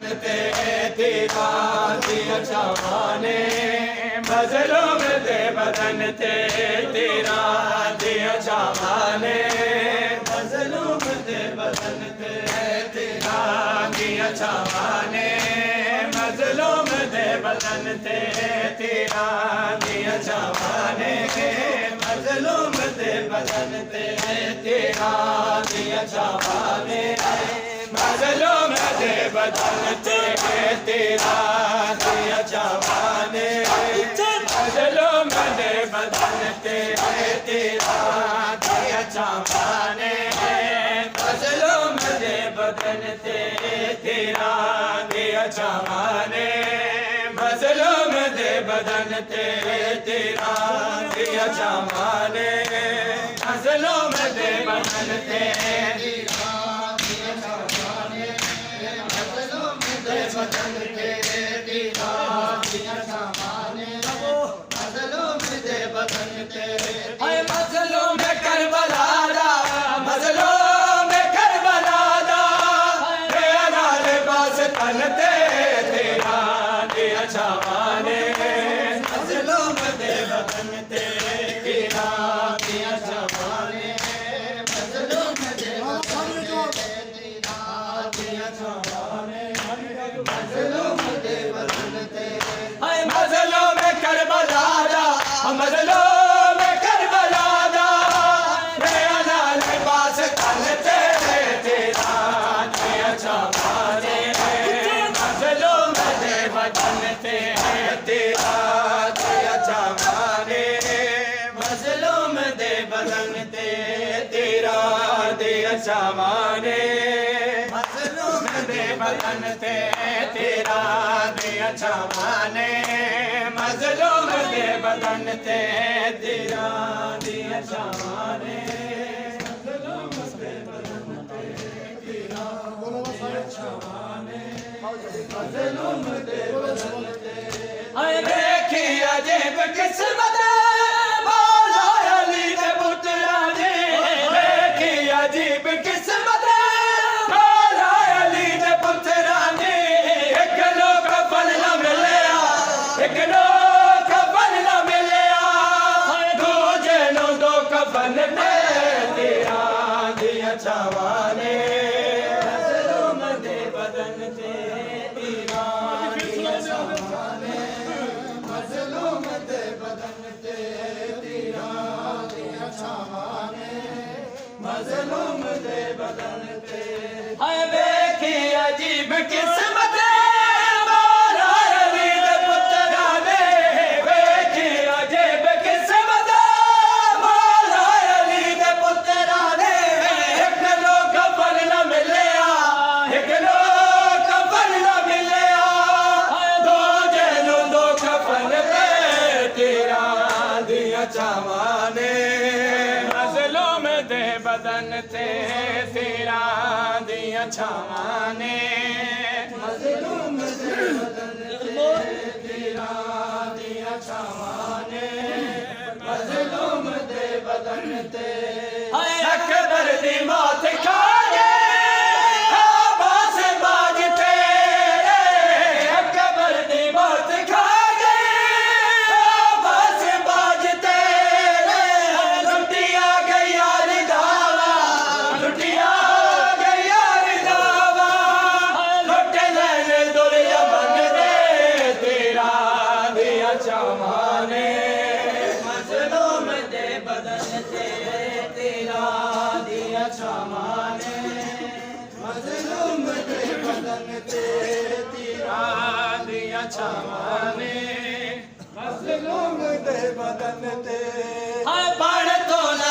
तेरा दिया जमाने मजलूम दे बदन ते तेरा दिया जमाने मजलूम दे बदन ते तेरा दिया जमाने मजलूम दे बदन ते तेरा दिया जमाने मजलूम दे बदन ते तेरा दिया जमाने मजलूम दे बदन ते तेरा दिया जमाने मजलूम दे बदन ते तेरा दिया जमाने मजलूम दे बदन ते तेरा दिया जमाने मजलूम दे बदन ते तेरा दिया जमाने मजलूम दे बदन ते बदन के तेरा दिया जमाने मजलूम दे बदन के मजलूम करबला दा मजलूम करबला दा तेरा लिबास तन ते तेरा दिया जमाने मजलूम दे बदन ते तेरा दिया जमाने मजलूम दे बदन के तेरा दिया जमाने मजलूम दे बदन ते मजलूम करबला दा मजलूम करबला दा तेरा लिबास तन ते तेरा दिया जमाने मजलूम दे बदन ते तेरा दिया जमाने मजलूम दे बदन ते तेरा दिया जमाने मजलूम दे बदन ते तेरा दिया जमाने मजलूम दे बदन ते तेरा दिया जमाने मजलूम दे बदन ते तेरा दिया जमाने मजलूम दे बदन ते देखी अजीब किस्मत मौला अली दे पुत्रा ने देखी अजीब किस्मत मौला अली दे पुत्रा ने एक लोग फल न मिलिया एक लोग फल न मिलिया दूजे नो दो कफन दे तेरा दिया जमाने मजलूम दे बदन ते तेरा दिया जमाने मजलूम दे बदन ते तेरा दिया जमाने मजलूम दे बदन ते हाय देखी अजीब किस्मत मौला अली दे पुत्रा ने देखी अजीब किस्मत मौला अली दे पुत्रा ने एक लोग फल न मिलिया एक लोग फल न मिलिया दो जनों दो कफन पे तेरा दिया जमाने मजलूम दे बदन ते तेरा दिया जमाने मजलूम दे बदन ते तेरा दिया जमाने मजलूम दे बदन ते अकबर दी मौत खाए आबास बाज तेरे अकबर दी मौत खाए आबास बाज तेरे लुटिया गया रिदावा लुटिया गया रिदावा लुट ले दुनिया बन दे तेरा दिया जमाने मजलूम दे बदन ते तेरा दिया जमाने मजलूम दे बदन ते तेरा दिया जमाने मजलूम दे बदन ते पढ़ तो न